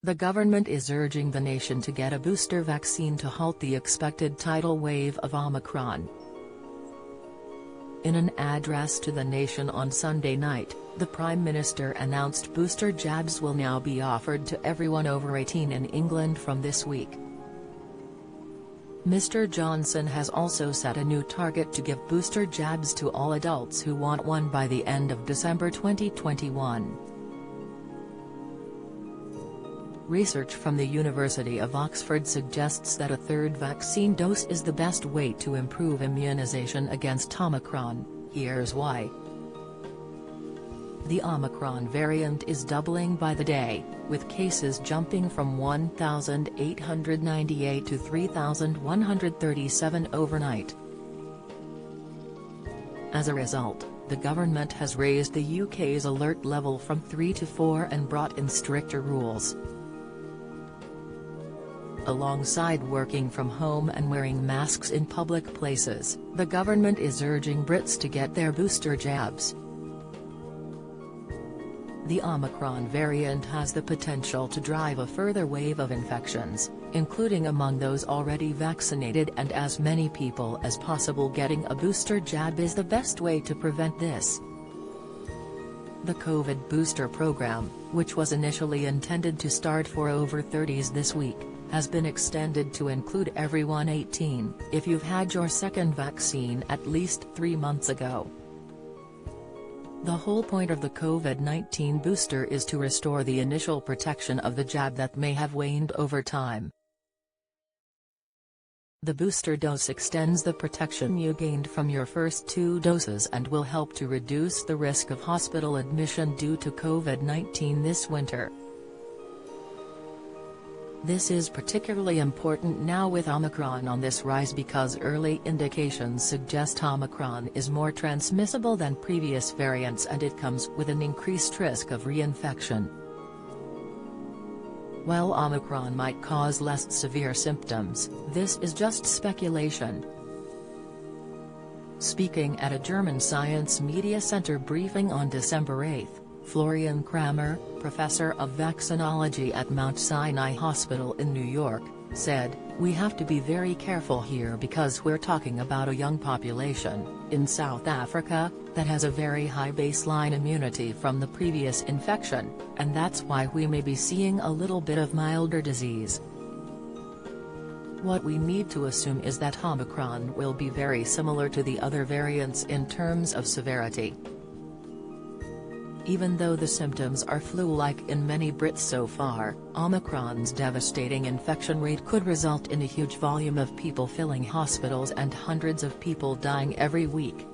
The government is urging the nation to get a booster vaccine to halt the expected tidal wave of Omicron. In an address to the nation on Sunday night, the Prime Minister announced booster jabs will now be offered to everyone over 18 in England from this week. Mr. Johnson has also set a new target to give booster jabs to all adults who want one by the end of December 2021. Research from the University of Oxford suggests that a third vaccine dose is the best way to improve immunization against Omicron. Here's why. The Omicron variant is doubling by the day, with cases jumping from 1,898 to 3,137 overnight. As a result, the government has raised the UK's alert level from 3 to 4 and brought in stricter rules. Alongside working from home and wearing masks in public places, the government is urging Brits to get their booster jabs. The Omicron variant has the potential to drive a further wave of infections, including among those already vaccinated, and as many people as possible getting a booster jab is the best way to prevent this. The COVID booster program, which was initially intended to start for over 30s this week, has been extended to include everyone 18, if you've had your second vaccine at least 3 months ago. The whole point of the COVID-19 booster is to restore the initial protection of the jab that may have waned over time. The booster dose extends the protection you gained from your first 2 doses and will help to reduce the risk of hospital admission due to COVID-19 this winter. This is particularly important now with Omicron on this rise because early indications suggest Omicron is more transmissible than previous variants and it comes with an increased risk of reinfection. While Omicron might cause less severe symptoms, this is just speculation. Speaking at a German Science Media Center briefing on December 8, Florian Kramer, professor of vaccinology at Mount Sinai Hospital in New York, said, "We have to be very careful here because we're talking about a young population, in South Africa, that has a very high baseline immunity from the previous infection, and that's why we may be seeing a little bit of milder disease. What we need to assume is that Omicron will be very similar to the other variants in terms of severity. Even though the symptoms are flu-like in many Brits so far, Omicron's devastating infection rate could result in a huge volume of people filling hospitals and hundreds of people dying every week."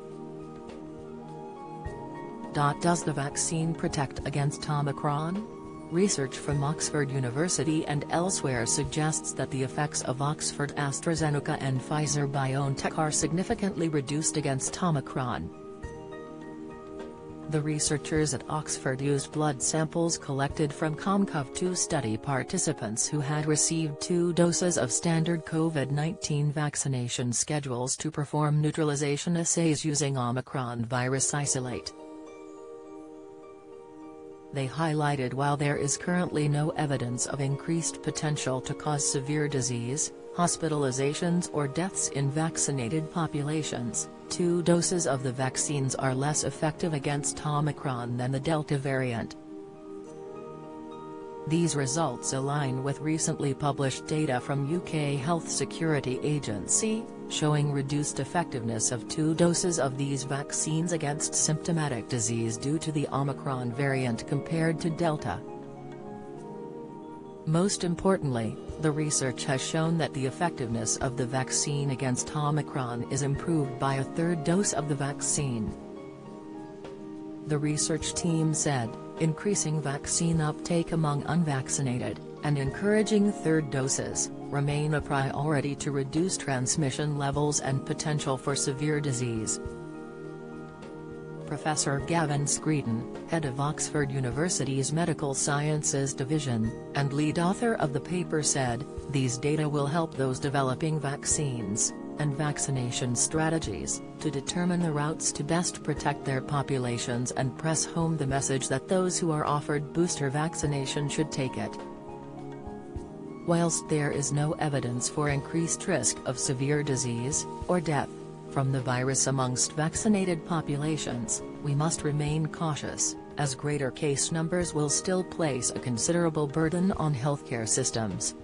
Does the vaccine protect against Omicron? Research from Oxford University and elsewhere suggests that the effects of Oxford AstraZeneca and Pfizer-BioNTech are significantly reduced against Omicron. The researchers at Oxford used blood samples collected from COMCOV-2 study participants who had received 2 doses of standard COVID-19 vaccination schedules to perform neutralization assays using Omicron virus isolate. They highlighted while there is currently no evidence of increased potential to cause severe disease, hospitalizations or deaths in vaccinated populations, 2 doses of the vaccines are less effective against Omicron than the Delta variant. These results align with recently published data from UK Health Security Agency, showing reduced effectiveness of 2 doses of these vaccines against symptomatic disease due to the Omicron variant compared to Delta. Most importantly, the research has shown that the effectiveness of the vaccine against Omicron is improved by a 3rd dose of the vaccine. The research team said, increasing vaccine uptake among unvaccinated, and encouraging 3rd doses, remain a priority to reduce transmission levels and potential for severe disease. Professor Gavin Screeton, head of Oxford University's Medical Sciences Division, and lead author of the paper said, "These data will help those developing vaccines and vaccination strategies to determine the routes to best protect their populations and press home the message that those who are offered booster vaccination should take it." Whilst there is no evidence for increased risk of severe disease, or death, from the virus amongst vaccinated populations, we must remain cautious, as greater case numbers will still place a considerable burden on healthcare systems.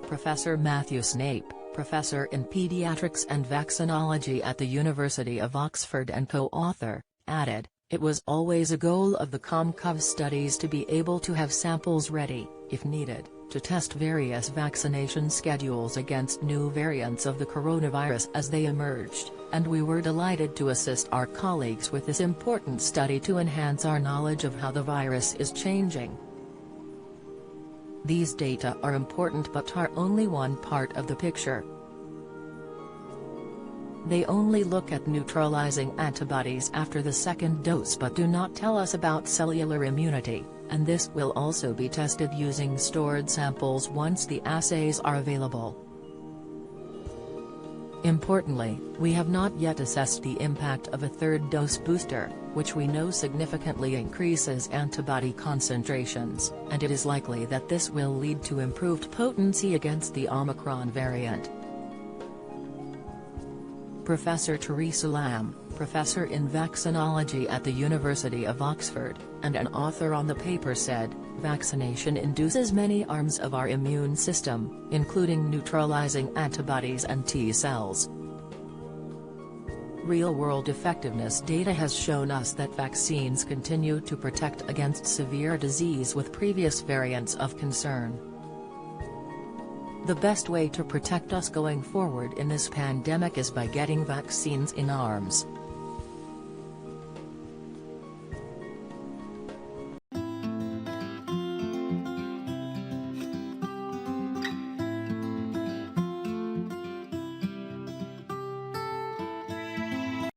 Professor Matthew Snape, professor in pediatrics and vaccinology at the University of Oxford and co-author, added, "It was always a goal of the COMCOV studies to be able to have samples ready, if needed, to test various vaccination schedules against new variants of the coronavirus as they emerged, and we were delighted to assist our colleagues with this important study to enhance our knowledge of how the virus is changing." These data are important but are only one part of the picture. They only look at neutralizing antibodies after the second dose but do not tell us about cellular immunity, and this will also be tested using stored samples once the assays are available. Importantly, we have not yet assessed the impact of a third dose booster, which we know significantly increases antibody concentrations, and it is likely that this will lead to improved potency against the Omicron variant. Professor Theresa Lamb, professor in vaccinology at the University of Oxford, and an author on the paper said, "Vaccination induces many arms of our immune system, including neutralizing antibodies and T cells. Real-world effectiveness data has shown us that vaccines continue to protect against severe disease with previous variants of concern. The best way to protect us going forward in this pandemic is by getting vaccines in arms."